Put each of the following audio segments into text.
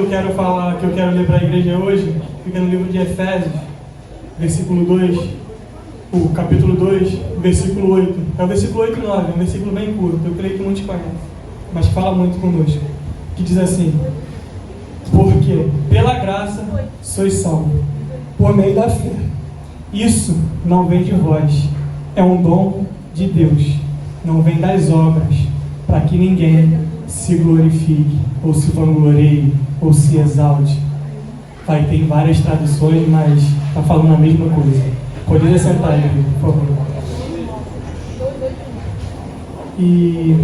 Que eu quero ler para a igreja hoje, fica no livro de Efésios, versículo 2, o capítulo 2, versículo 8. É o versículo 8 e 9, é um versículo bem curto, eu creio que muitos conhecem, mas fala muito conosco, que diz assim: porque pela graça sois salvos, por meio da fé. Isso não vem de vós, é um dom de Deus, não vem das obras, para que ninguém se glorifique, ou se vanglorie, ou se exalte. Vai ter várias traduções, mas está falando a mesma coisa. Poderia sentar aí, por favor. E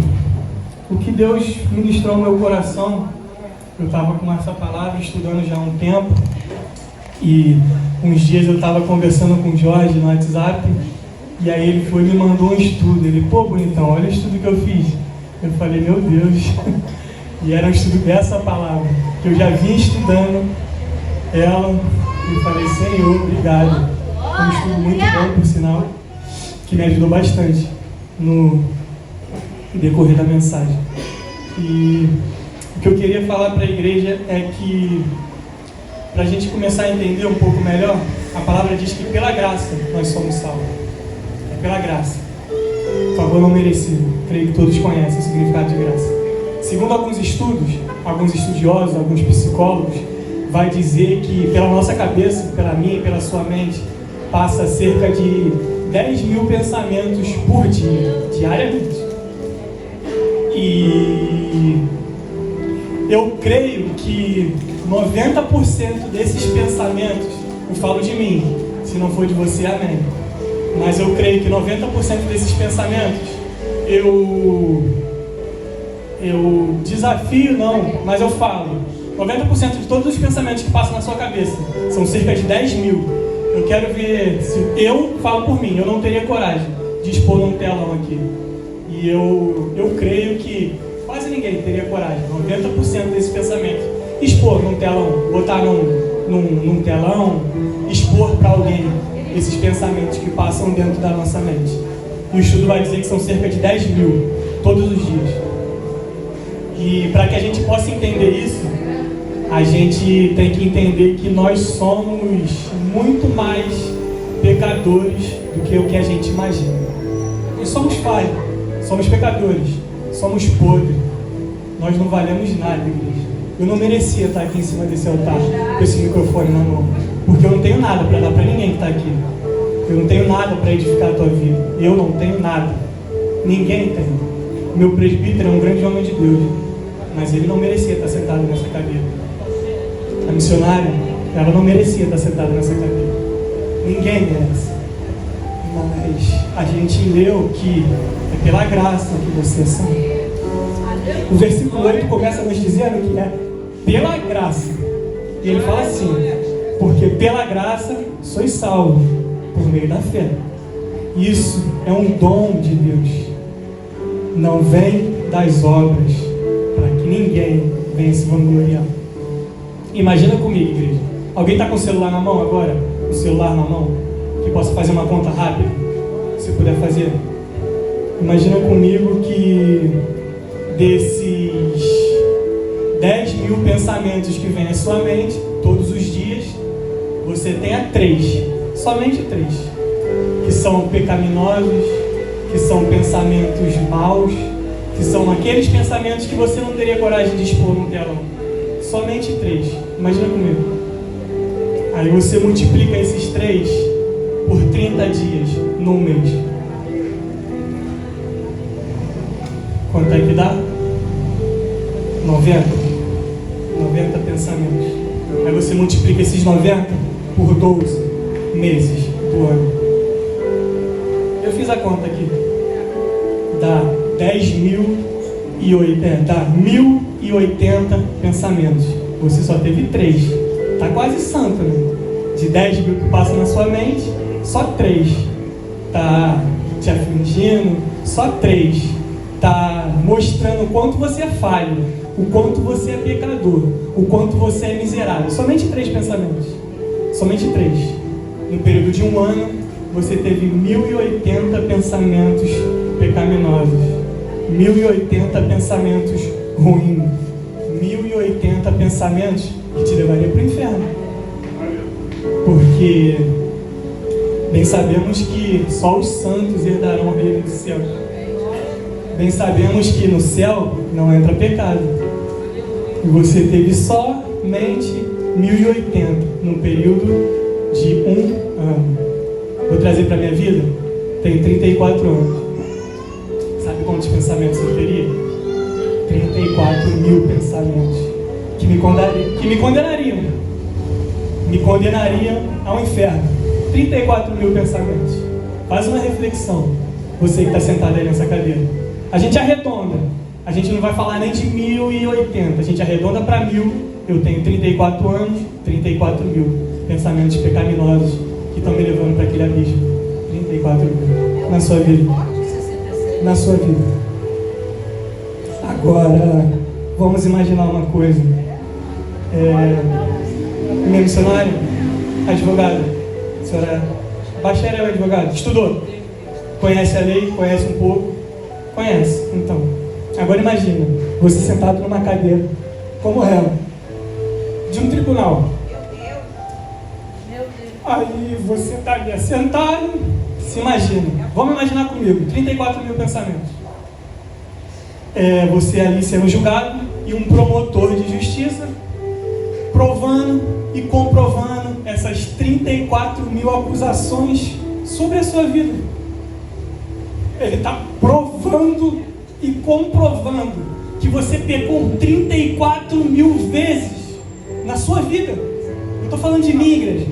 o que Deus ministrou ao meu coração, eu estava com essa palavra estudando já há um tempo, e uns dias eu estava conversando com o Jorge no WhatsApp, e aí ele foi e me mandou um estudo. Ele, bonitão, olha o estudo que eu fiz. Eu falei, meu Deus. E era um estudo dessa palavra, que eu já vinha estudando ela, e falei, Senhor, obrigado. Foi um estudo muito bom, por sinal, que me ajudou bastante no decorrer da mensagem. E o que eu queria falar para a igreja é que, para a gente começar a entender um pouco melhor, a palavra diz que pela graça nós somos salvos. É pela graça. Favor não merecido. Creio que todos conhecem o significado de graça. Segundo alguns estudos, alguns estudiosos, alguns psicólogos, vai dizer que pela nossa cabeça, pela minha e pela sua mente, passa cerca de 10 mil pensamentos por dia, diariamente. E eu creio que 90% desses pensamentos, eu falo de mim, se não for de você, amém. Mas eu creio que 90% desses pensamentos, eu desafio não, mas eu falo, 90% de todos os pensamentos que passam na sua cabeça, são cerca de 10 mil. Eu quero ver, se eu falo por mim, eu não teria coragem de expor num telão aqui. E eu creio que quase ninguém teria coragem, 90% desses pensamentos, expor num telão, botar num telão, expor para alguém esses pensamentos que passam dentro da nossa mente. E o estudo vai dizer que são cerca de 10 mil, todos os dias. E para que a gente possa entender isso, a gente tem que entender que nós somos muito mais pecadores do que o que a gente imagina. Nós somos falhos, somos pecadores, somos podres. Nós não valemos nada, igreja. Eu não merecia estar aqui em cima desse altar com esse microfone na mão, porque eu não tenho nada para dar para ninguém que está aqui. Eu não tenho nada para edificar a tua vida. Eu não tenho nada. Ninguém tem. Meu presbítero é um grande homem de Deus, mas ele não merecia estar sentado nessa cadeira. A missionária, ela não merecia estar sentada nessa cadeira. Ninguém merece. Mas a gente leu que é pela graça que você é salvo. O versículo 8 começa nos dizendo que é pela graça. E ele fala assim: porque pela graça sois salvos, por meio da fé. Isso é um dom de Deus. Não vem das obras, para que ninguém venha se vangloriar. Imagina comigo, igreja. Alguém está com o celular na mão agora? O celular na mão? Que possa fazer uma conta rápida? Se puder fazer. Imagina comigo que desses 10 mil pensamentos que vêm à sua mente, todos os dias, você tenha 3, somente 3, que são pecaminosos, que são pensamentos maus, que são aqueles pensamentos que você não teria coragem de expor no telão. Somente 3. Imagina comigo. Aí você multiplica esses 3 por 30 dias num mês. Quanto é que dá? 90 pensamentos. Aí você multiplica esses 90 por 12 meses do ano. Eu fiz a conta aqui. Dá 1.080 pensamentos. Você só teve 3. Tá quase santo, né? De 10 mil que passa na sua mente, só 3 tá te afligindo, só 3 tá mostrando o quanto você é falho, o quanto você é pecador, o quanto você é miserável. Somente 3 pensamentos. Somente 3. No período de um ano, você teve 1.080 pensamentos pecaminosos, 1.080 pensamentos ruins, 1.080 40 pensamentos que te levariam para o inferno. Porque bem sabemos que só os santos herdarão o reino do céu. Bem sabemos que no céu não entra pecado. E você teve somente 1080 no período de 1 ano. Vou trazer para a minha vida? Tenho 34 anos. Sabe quantos pensamentos eu teria? 34 mil pensamentos que me condenariam. Me condenariam ao inferno. 34 mil pensamentos. Faz uma reflexão, você que está sentado aí nessa cadeira. A gente arredonda. A gente não vai falar nem de 1080. A gente arredonda para 1000. Eu tenho 34 anos, 34 mil pensamentos pecaminosos que estão me levando para aquele abismo. 34 mil. Na sua vida. Na sua vida. Agora, vamos imaginar uma coisa. Meu missionário, advogado, a senhora bacharel advogado, estudou, conhece a lei, conhece um pouco, conhece, então. Agora imagina, você sentado numa cadeira, como réu, de um tribunal. Meu Deus. Aí você está ali sentado, se imagina, vamos imaginar comigo, 34 mil pensamentos. Você ali sendo julgado e um promotor de justiça provando e comprovando essas 34 mil acusações sobre a sua vida. Ele está provando e comprovando que você pecou 34 mil vezes na sua vida. Eu estou falando de mim, igreja.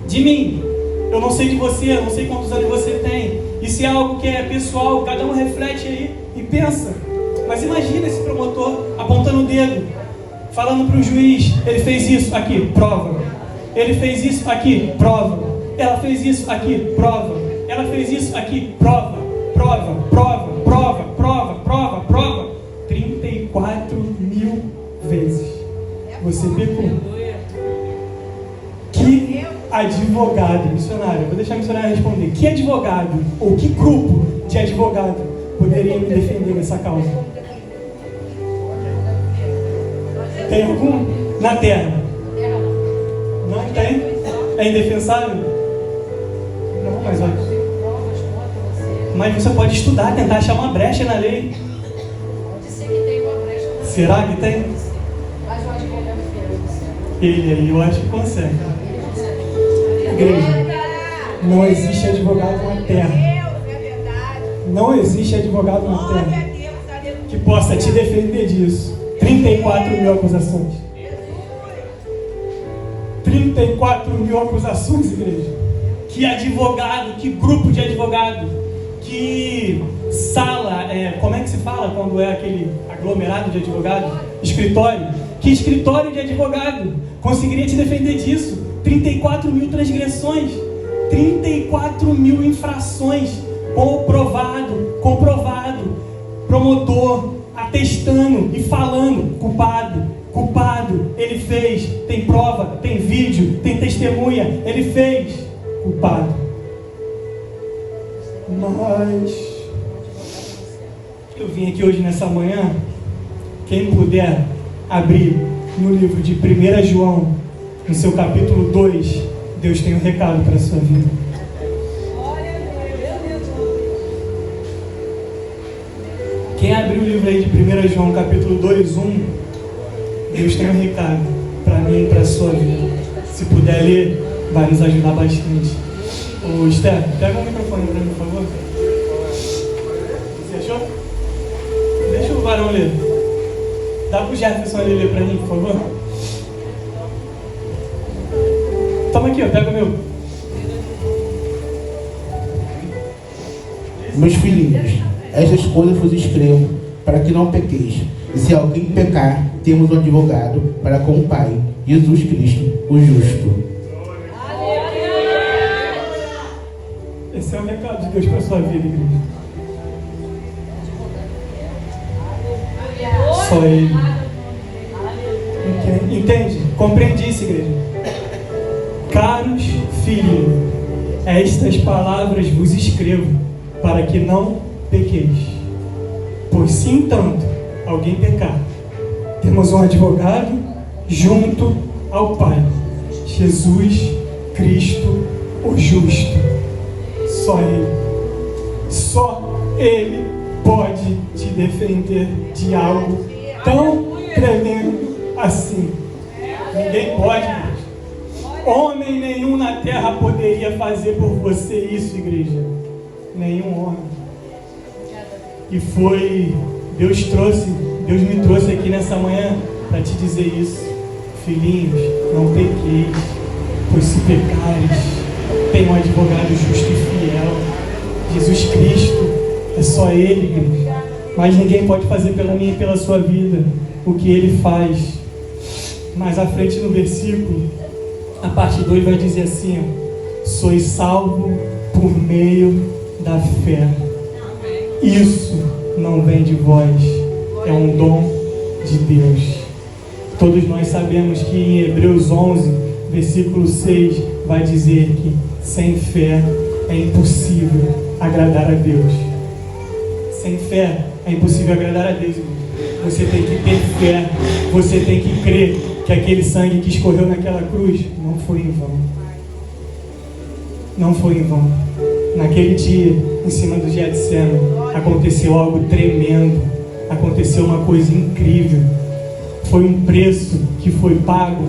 De mim. Eu não sei de você, eu não sei quantos anos você tem. Isso é algo que é pessoal, cada um reflete aí e pensa. Mas imagina esse promotor apontando o dedo, falando para o juiz: ele fez isso aqui, prova. Ele fez isso aqui, prova. Ela fez isso aqui, prova. Ela fez isso aqui, prova. Prova, prova, prova, prova, prova, prova. 34 mil vezes você pecou. Que advogado, missionário, vou deixar a missionária responder. Que advogado, ou que grupo de advogado poderia me defender nessa causa? Tem algum? Na terra? Não tem? É indefensável? Não, mas olha. Mas você pode estudar, tentar achar uma brecha na lei. Pode ser que tenha uma brecha. Será que tem? Mas o advogado Ele aí, eu acho que consegue. Igreja, não existe advogado na terra. Não existe advogado na terra que possa te defender disso. 34 mil acusações. 34 mil acusações, igreja. Que advogado, que grupo de advogado, que sala, como é que se fala quando é aquele aglomerado de advogados? Escritório. Que escritório de advogado conseguiria te defender disso? 34 mil transgressões, 34 mil infrações, comprovado, promotor atestando e falando: culpado, culpado, ele fez, tem prova, tem vídeo, tem testemunha, ele fez, culpado. Mas eu vim aqui hoje nessa manhã, quem puder abrir no livro de 1 João, no seu capítulo 2, Deus tem um recado para a sua vida. Quem abriu o livro aí de 1 João, capítulo 2, 1, Deus tem um recado para mim e para a sua vida. Se puder ler, vai nos ajudar bastante. Ô Esther, pega o microfone para mim, por favor. Você achou? Deixa o varão ler. Dá pro Jefferson ali ler para mim, por favor. Toma aqui, ó, pega o meu. Meus filhinhos, estas coisas vos escrevo para que não pequeis. E se alguém pecar, temos um advogado para com o Pai, Jesus Cristo, o justo. Esse é o recado de Deus para a sua vida, igreja. Só Ele. Entende? Compreende isso, igreja? Caros filhos, estas palavras vos escrevo para que não pequeis. Pois se entanto alguém pecar, Temos um advogado junto ao Pai, Jesus Cristo, o justo. Só Ele pode te defender de algo tão tremendo assim. Ninguém pode, igreja. Homem nenhum na terra poderia fazer por você isso, igreja. Nenhum homem. E foi, Deus me trouxe aqui nessa manhã para te dizer isso. Filhinhos, não pequeis, pois se pecares, tem um advogado justo e fiel, Jesus Cristo. É só Ele, igreja. Mas ninguém pode fazer pela minha e pela sua vida o que Ele faz. Mais à frente no versículo, a parte 2 vai dizer assim, ó: sois salvo por meio da fé. Isso não vem de vós, é um dom de Deus. Todos nós sabemos que em Hebreus 11, versículo 6, vai dizer que sem fé é impossível agradar a Deus. Sem fé é impossível agradar a Deus. Você tem que ter fé, você tem que crer que aquele sangue que escorreu naquela cruz não foi em vão. Não foi em vão. Naquele dia, em cima do Getsemane, aconteceu algo tremendo, aconteceu uma coisa incrível. Foi um preço que foi pago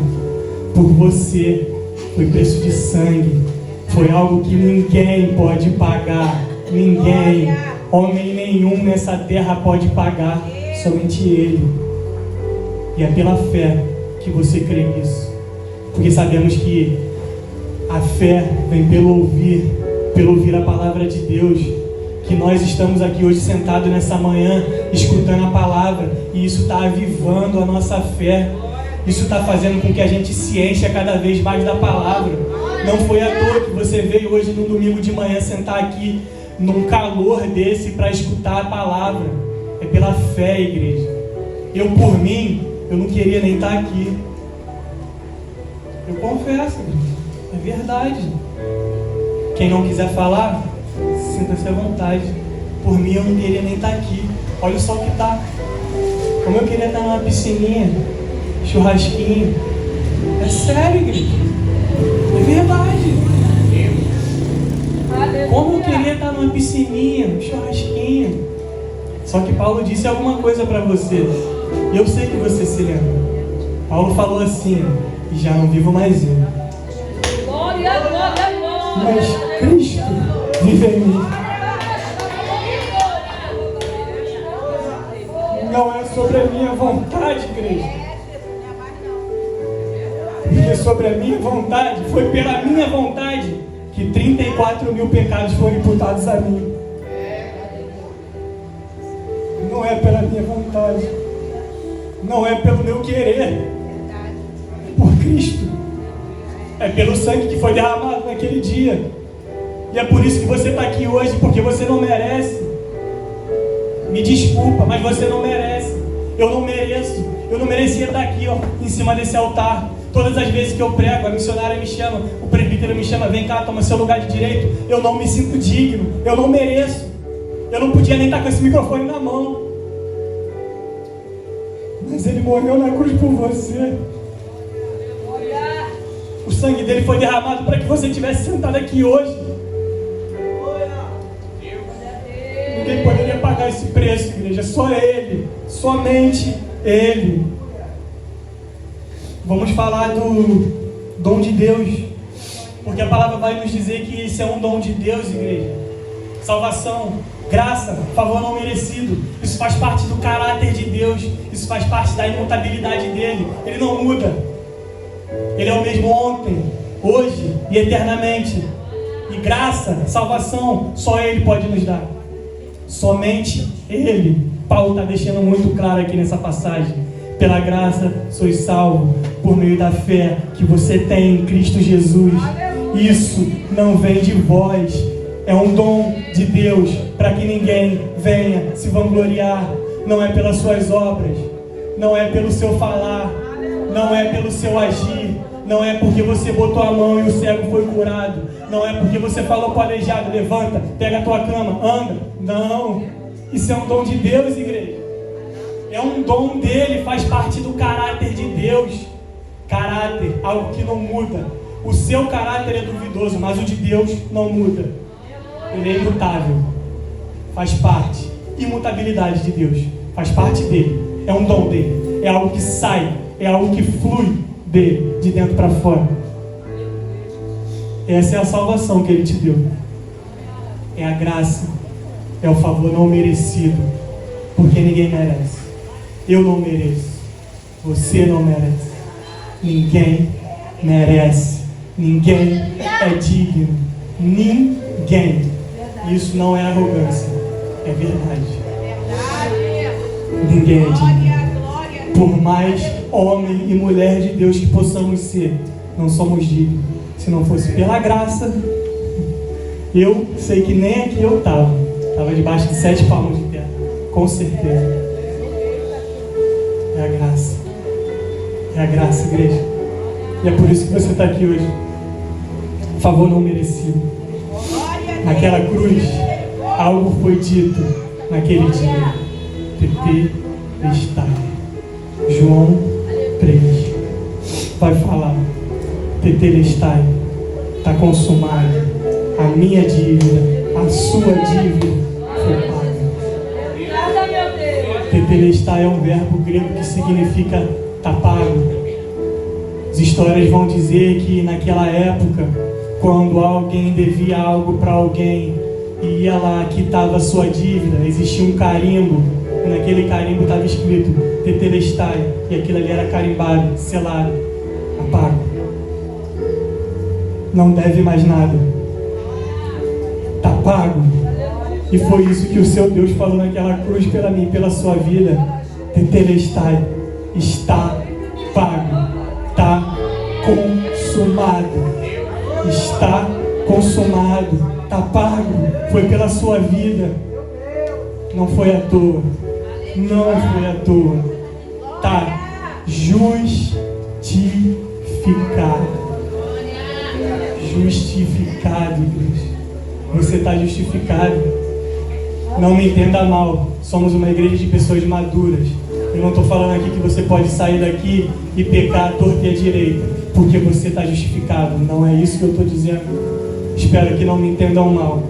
por você, foi preço de sangue, foi algo que ninguém pode pagar, ninguém, homem nenhum nessa terra pode pagar, somente Ele. E é pela fé que você crê nisso, porque sabemos que a fé vem pelo ouvir a palavra de Deus, que nós estamos aqui hoje sentados nessa manhã, escutando a palavra, e isso está avivando a nossa fé, isso está fazendo com que a gente se encha cada vez mais da palavra. Não foi à toa que você veio hoje no domingo de manhã sentar aqui, num calor desse, para escutar a palavra. É pela fé, igreja. Eu, por mim, eu não queria nem estar aqui. Eu confesso, igreja. É verdade. Quem não quiser falar, sinta-se à vontade. Por mim, eu não queria nem estar aqui. Olha o sol que está. Como eu queria estar numa piscininha, churrasquinho. É sério, igreja. É verdade. Como eu queria estar numa piscininha, um churrasquinho. Só que Paulo disse alguma coisa para você. E eu sei que você se lembra. Paulo falou assim: e já não vivo mais eu, mas Cristo vive em mim. Não é sobre a minha vontade, igreja. Porque sobre a minha vontade, foi pela minha vontade que 34 mil pecados foram imputados a mim. Não é pela minha vontade, não é pelo meu querer, é por Cristo, é pelo sangue que foi derramado naquele dia. E é por isso que você está aqui hoje, porque você não merece. Me desculpa, mas você não merece. Eu não mereço. Eu não merecia estar aqui, ó, em cima desse altar. Todas as vezes que eu prego, a missionária me chama, o presbítero me chama: vem cá, toma seu lugar de direito. Eu não me sinto digno, eu não mereço. Eu não podia nem estar com esse microfone na mão. Mas Ele morreu na cruz por você. O sangue dele foi derramado para que você estivesse sentado aqui hoje. Ninguém poderia pagar esse preço, igreja. Só Ele, somente Ele. Vamos falar do dom de Deus, porque a palavra vai nos dizer que isso é um dom de Deus, igreja. Salvação, graça, favor não merecido. Isso faz parte do caráter de Deus. Isso faz parte da imutabilidade dele. Ele não muda. Ele é o mesmo ontem, hoje e eternamente. E graça, salvação, só Ele pode nos dar. Somente Ele. Paulo está deixando muito claro aqui nessa passagem. Pela graça sois salvos por meio da fé que você tem em Cristo Jesus. Isso não vem de vós, é um dom de Deus, para que ninguém venha se vangloriar. Não é pelas suas obras, não é pelo seu falar, não é pelo seu agir, não é porque você botou a mão e o cego foi curado, não é porque você falou para o aleijado: levanta, pega a tua cama, anda. Não, isso é um dom de Deus, igreja. É um dom dele, faz parte do caráter de Deus. Caráter, algo que não muda. O seu caráter é duvidoso, mas o de Deus não muda. Ele é imutável. Faz parte. Imutabilidade de Deus. Faz parte dele. É um dom dele. É algo que sai. É algo que flui dele, de dentro para fora. Essa é a salvação que ele te deu. É a graça. É o favor não merecido. Porque ninguém merece. Eu não mereço. Você não merece. Ninguém merece. Ninguém é digno. Ninguém. Isso não é arrogância. É verdade. Ninguém é digno. Por mais homem e mulher de Deus que possamos ser, não somos dignos. Se não fosse pela graça, eu sei que nem aqui eu estava. Estava debaixo de 7 palmos de terra. Com certeza. É a graça. É a graça, igreja. E é por isso que você está aqui hoje. Favor não merecido. Naquela cruz, algo foi dito naquele dia. Tetelestai. João 3. Vai falar. Tetelestai. Está consumado. A minha dívida, a sua dívida foi paga. Tetelestai é um verbo grego que significa tá pago. As histórias vão dizer que naquela época, quando alguém devia algo para alguém e ia lá quitava a sua dívida, existia um carimbo, e naquele carimbo estava escrito Tetelestai, e aquilo ali era carimbado, selado, apago. Não deve mais nada. Tá pago. E foi isso que o seu Deus falou naquela cruz pela mim, pela sua vida. Tetelestai, está pago. Está consumado. Está consumado. Está pago. Foi pela sua vida. Não foi à toa. Não foi à toa. Está justificado. Justificado, Deus. Você está justificado. Não me entenda mal. Somos uma igreja de pessoas maduras. Eu não estou falando aqui que você pode sair daqui e pecar à torta e à direita, porque você está justificado. Não é isso que eu estou dizendo. Espero que não me entendam mal.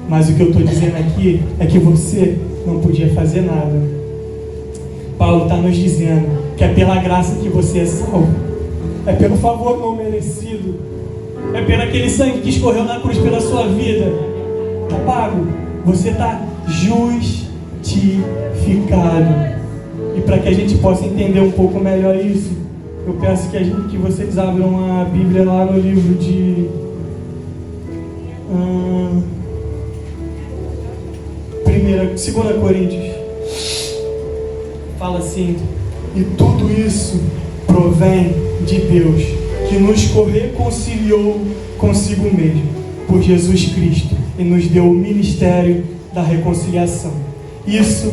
Mas o que eu estou dizendo aqui é que você não podia fazer nada. Paulo está nos dizendo que é pela graça que você é salvo. É pelo favor não merecido. É pelo aquele sangue que escorreu na cruz pela sua vida. Está pago. Você está justificado. E para que a gente possa entender um pouco melhor isso, eu peço que vocês abram a Bíblia lá no livro de 2 Coríntios. Fala assim: e tudo isso provém de Deus, que nos reconciliou consigo mesmo, por Jesus Cristo, e nos deu o ministério da reconciliação. Isso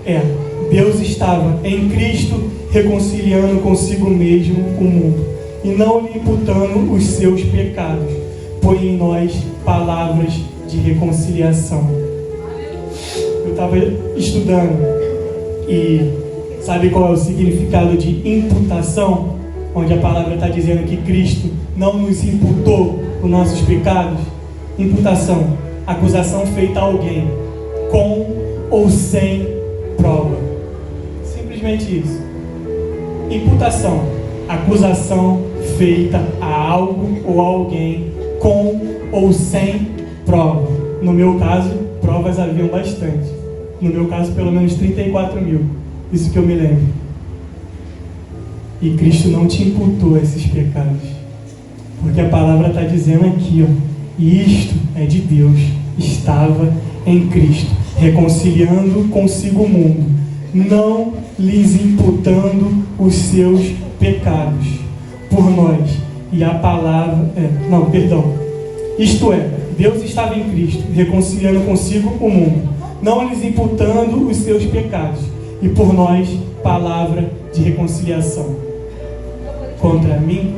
é, Deus estava em Cristo reconciliando consigo mesmo o mundo, e não lhe imputando os seus pecados, põe em nós palavras de reconciliação. Eu estava estudando, e sabe qual é o significado de imputação? Onde a palavra está dizendo que Cristo não nos imputou os nossos pecados. Imputação, acusação feita a alguém, com ou sem prova. Simplesmente isso. Imputação, acusação feita a algo ou a alguém, com ou sem prova. No meu caso, provas haviam bastante. No meu caso, pelo menos 34 mil. Isso que eu me lembro. E Cristo não te imputou esses pecados. Porque a palavra está dizendo aqui, ó, e isto é de Deus, estava em Cristo, reconciliando consigo o mundo, não lhes imputando os seus pecados por nós. E a palavra, isto é, Deus estava em Cristo, reconciliando consigo o mundo, não lhes imputando os seus pecados, e por nós, palavra de reconciliação. Contra mim,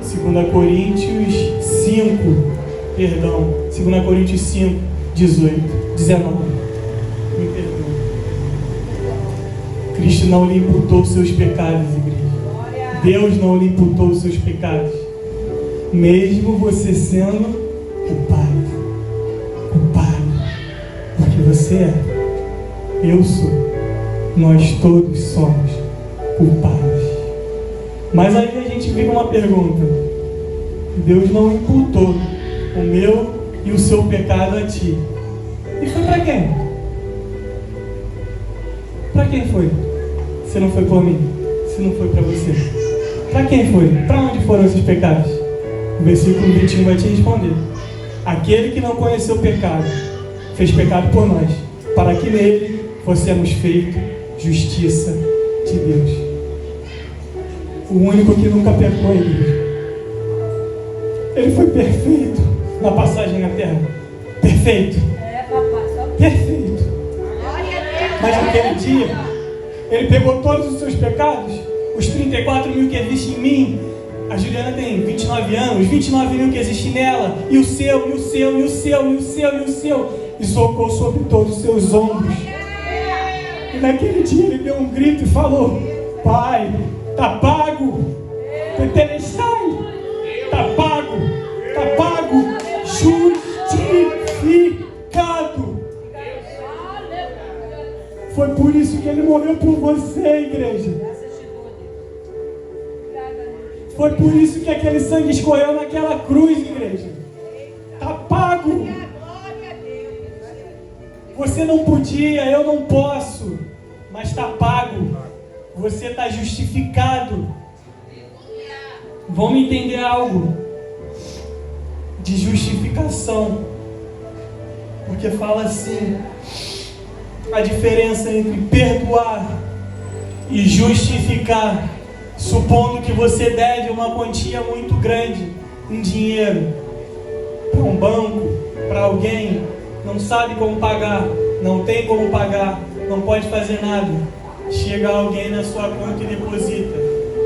2 Coríntios 5, 18, 19. Me perdoa. Cristo não lhe imputou os seus pecados, igreja. Deus não lhe imputou os seus pecados. Mesmo você sendo culpado. Porque você é. Eu sou. Nós todos somos culpados. Mas aí a gente fica uma pergunta. Deus não imputou o meu e o seu pecado a ti. E foi para quem? Para quem foi? Se não foi por mim, se não foi para você, para quem foi? Para onde foram esses pecados? O versículo 21 vai te responder. Aquele que não conheceu o pecado, fez pecado por nós, para que nele fossemos feitos justiça de Deus. O único que nunca pecou é Ele. Ele foi perfeito na passagem na terra. Perfeito. Perfeito. Mas naquele dia, Ele pegou todos os seus pecados, os 34 mil que existem em mim. A Juliana tem 29 anos, 29 mil que existem nela, e o seu, e socou sobre todos os seus ombros. E naquele dia Ele deu um grito e falou: Pai, está pago, tetelestai, está pago, justificado. Foi por isso que Ele morreu por você, igreja. Foi por isso que aquele sangue escorreu naquela cruz, igreja. Está pago. Você não podia, eu não posso, mas está pago. Você está justificado. Vamos entender algo de justificação, porque fala assim: a diferença entre perdoar e justificar, supondo que você deve uma quantia muito grande em dinheiro para um banco, para alguém, não sabe como pagar, não tem como pagar, não pode fazer nada. Chega alguém na sua conta e deposita.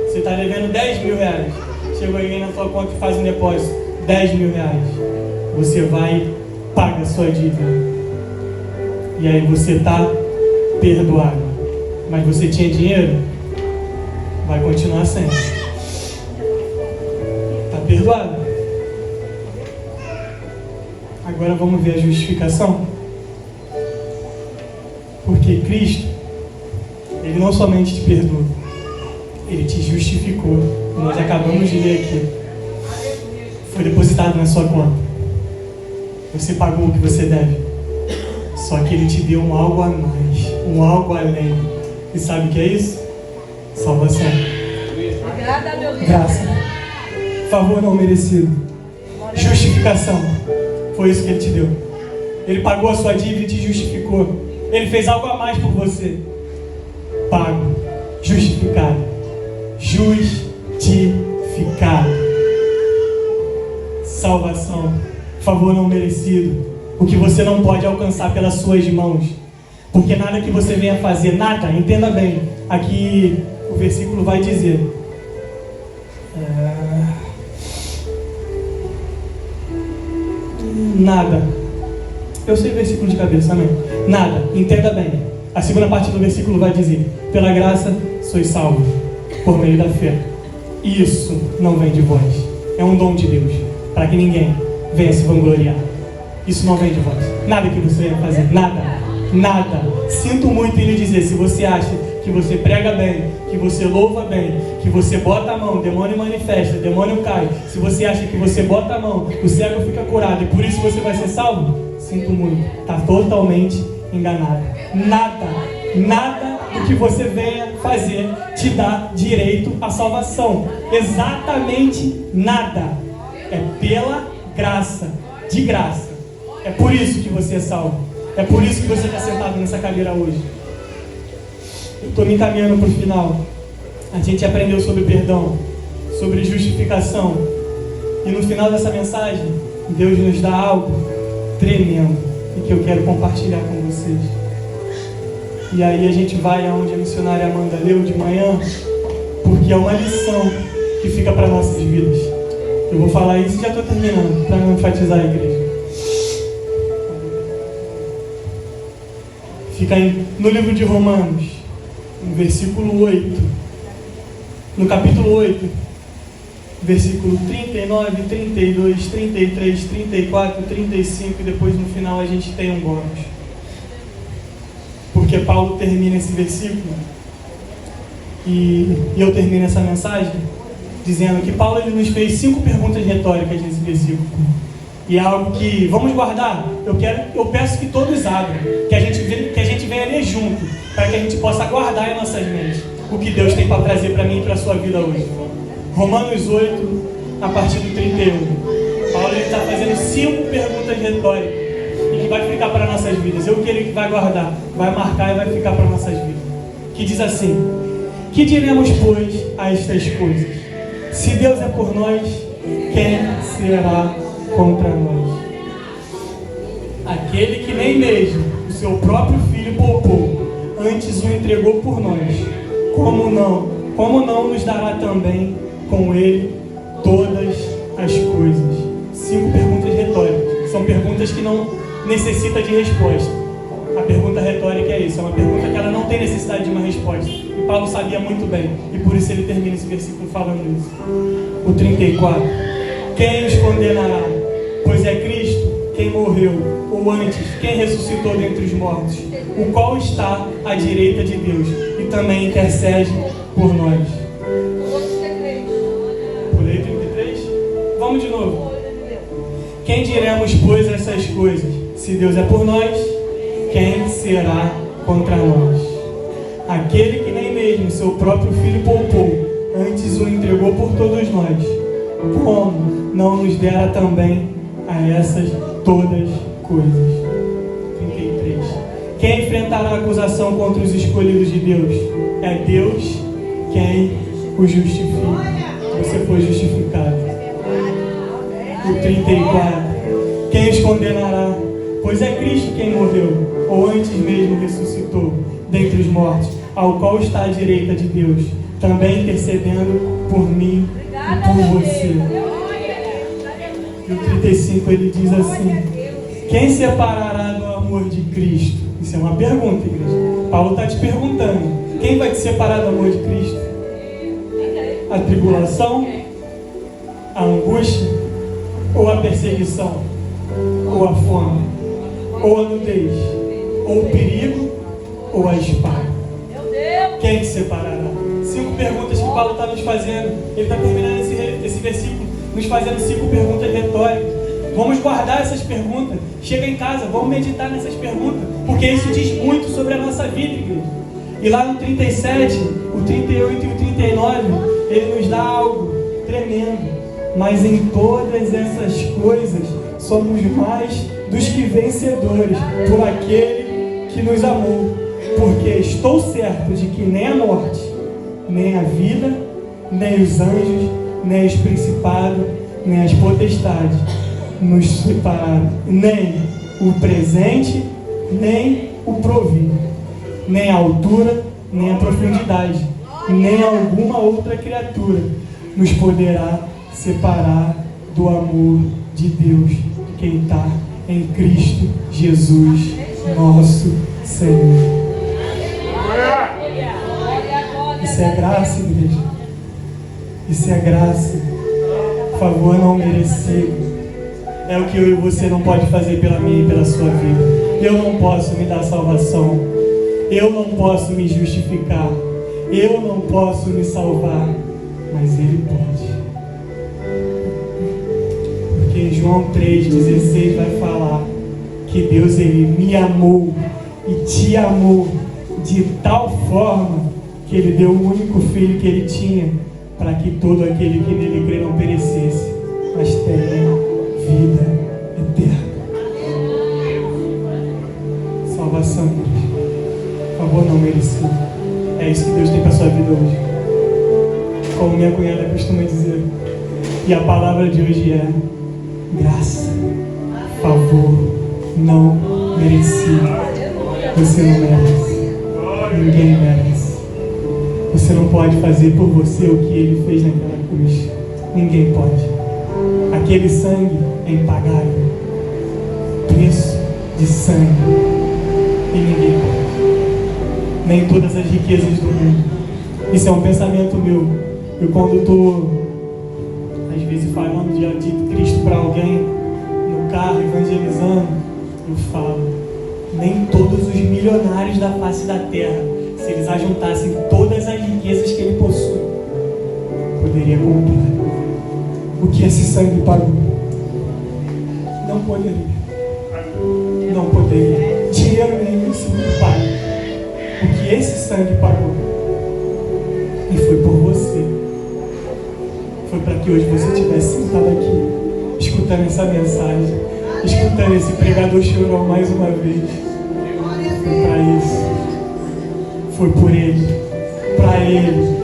Você está devendo 10 mil reais. Chega alguém na sua conta e faz um depósito, 10 mil reais. Você vai e paga a sua dívida. E aí você está perdoado. Mas você tinha dinheiro? Vai continuar sem. Está perdoado. Agora vamos ver a justificação. Porque Cristo, Ele não somente te perdoou, Ele te justificou. Nós acabamos de ler aqui. Foi depositado na sua conta. Você pagou o que você deve. Só que Ele te deu um algo a mais, um algo além. E sabe o que é isso? Salvação. Graça. Favor não merecido. Justificação. Foi isso que Ele te deu. Ele pagou a sua dívida e te justificou. Ele fez algo a mais por você. Pago. Justificado. Justificado. Salvação. Favor não merecido. O que você não pode alcançar pelas suas mãos. Porque nada que você venha fazer, nada, entenda bem. Aqui o versículo vai dizer. Nada. Eu sei o versículo de cabeça, amém? Nada, entenda bem. A segunda parte do versículo vai dizer: pela graça sois salvos, por meio da fé. Isso não vem de vós. É um dom de Deus, para que ninguém venha se vangloriar. Isso não vem de vós. Nada que você venha fazer, nada. Sinto muito em lhe dizer, se você acha que você prega bem, que você louva bem, que você bota a mão, demônio manifesta, demônio cai. Se você acha que você bota a mão, o cego fica curado e por isso você vai ser salvo, sinto muito, está totalmente enganado. Nada do que você venha fazer te dá direito à salvação. Exatamente nada. É pela graça, de graça. É por isso que você é salvo. É por isso que você está sentado nessa cadeira hoje. Eu estou me encaminhando para o final. A gente aprendeu sobre perdão, sobre justificação. E no final dessa mensagem, Deus nos dá algo tremendo e que eu quero compartilhar com vocês. E aí a gente vai aonde a missionária Amanda leu de manhã, porque é uma lição que fica para nossas vidas. Eu vou falar isso e já estou terminando, para não enfatizar a igreja. Fica aí no livro de Romanos, no versículo 8, no capítulo 8, versículo 39, 32, 33, 34, 35, e depois no final a gente tem um bônus. Porque Paulo termina esse versículo, e eu termino essa mensagem dizendo que Paulo ele nos fez 5 perguntas retóricas nesse versículo. E é algo que vamos guardar. Eu peço que todos abram, que a gente venha ler junto, para que a gente possa guardar em nossas mentes o que Deus tem para trazer para mim e para a sua vida hoje. Romanos 8, a partir do 31. Paulo está fazendo 5 perguntas retóricas e que vai ficar para nossas vidas. Eu quero que vai guardar, vai marcar e vai ficar para nossas vidas. Que diz assim: que diremos, pois, a estas coisas? Se Deus é por nós, quem será contra nós? Aquele que nem mesmo o seu próprio filho poupou, antes o entregou por nós, como não nos dará também com ele todas as coisas? 5 perguntas retóricas. São perguntas que não necessitam de resposta. A pergunta retórica é isso, é uma pergunta que ela não tem necessidade de uma resposta. E Paulo sabia muito bem, e por isso ele termina esse versículo falando isso. O 34. Quem os condenará? Pois é Cristo quem morreu, ou antes, quem ressuscitou dentre os mortos, o qual está à direita de Deus, e também intercede por nós. Pulei 33? Vamos de novo. Quem diremos, pois, essas coisas? Se Deus é por nós, quem será contra nós? Aquele que nem mesmo seu próprio filho poupou, antes o entregou por todos nós, como não nos dera também a essas todas coisas? 33. Quem enfrentará a acusação contra os escolhidos de Deus? É Deus quem os justifica. Você foi justificado. O 34. Quem os condenará? Pois é Cristo quem morreu, ou antes mesmo ressuscitou dentre os mortos, ao qual está à direita de Deus, também intercedendo por mim e por você. E o 35 ele diz assim: quem separará do amor de Cristo? Isso é uma pergunta, igreja. Paulo está te perguntando: quem vai te separar do amor de Cristo? A tribulação? A angústia? Ou a perseguição? Ou a fome? Ou a nudez? Ou o perigo? Ou a espada? Quem te separará? 5 perguntas que Paulo está nos fazendo. Ele está terminando esse versículo nos fazendo 5 perguntas retóricas. Vamos guardar essas perguntas. Chega em casa, vamos meditar nessas perguntas, porque isso diz muito sobre a nossa vida, igreja. E lá no 37, o 38 e o 39, ele nos dá algo tremendo. Mas em todas essas coisas somos mais dos que vencedores por aquele que nos amou. Porque estou certo de que nem a morte, nem a vida, nem os anjos, nem os principados, nem as potestades nos separaram, nem o presente, nem o porvir, nem a altura, nem a profundidade, nem alguma outra criatura nos poderá separar do amor de Deus, quem está em Cristo Jesus, nosso Senhor. Isso é graça, igreja. Isso é graça. Favor não merecido. É o que eu e você não pode fazer pela minha e pela sua vida. Eu não posso me dar salvação. Eu não posso me justificar. Eu não posso me salvar. Mas Ele pode. Porque em João 3,16 vai falar que Deus, Ele me amou e te amou de tal forma que Ele deu o único filho que Ele tinha, para que todo aquele que nele crê não perecesse, mas tenha vida eterna. Salvação, favor não merecido. É isso que Deus tem para a sua vida hoje. Como minha cunhada costuma dizer. E a palavra de hoje é graça, favor não merecido. Você não merece. Ninguém merece. Você não pode fazer por você o que Ele fez naquela cruz. Ninguém pode. Aquele sangue é impagável. Preço de sangue. E ninguém pode. nem todas as riquezas do mundo. Isso é um pensamento meu. E quando tu, às vezes, falando de Cristo para alguém, no carro, evangelizando, eu falo, nem todos os milionários da face da terra, se eles ajuntassem todas as riquezas que ele possui, poderia comprar o que esse sangue pagou. Não poderia. Não poderia. Dinheiro nenhum se não paga o que esse sangue pagou. E foi por você. Foi para que hoje você estivesse sentado aqui, escutando essa mensagem, escutando esse pregador chorão mais uma vez. Foi para isso. Foi por ele. Para ele.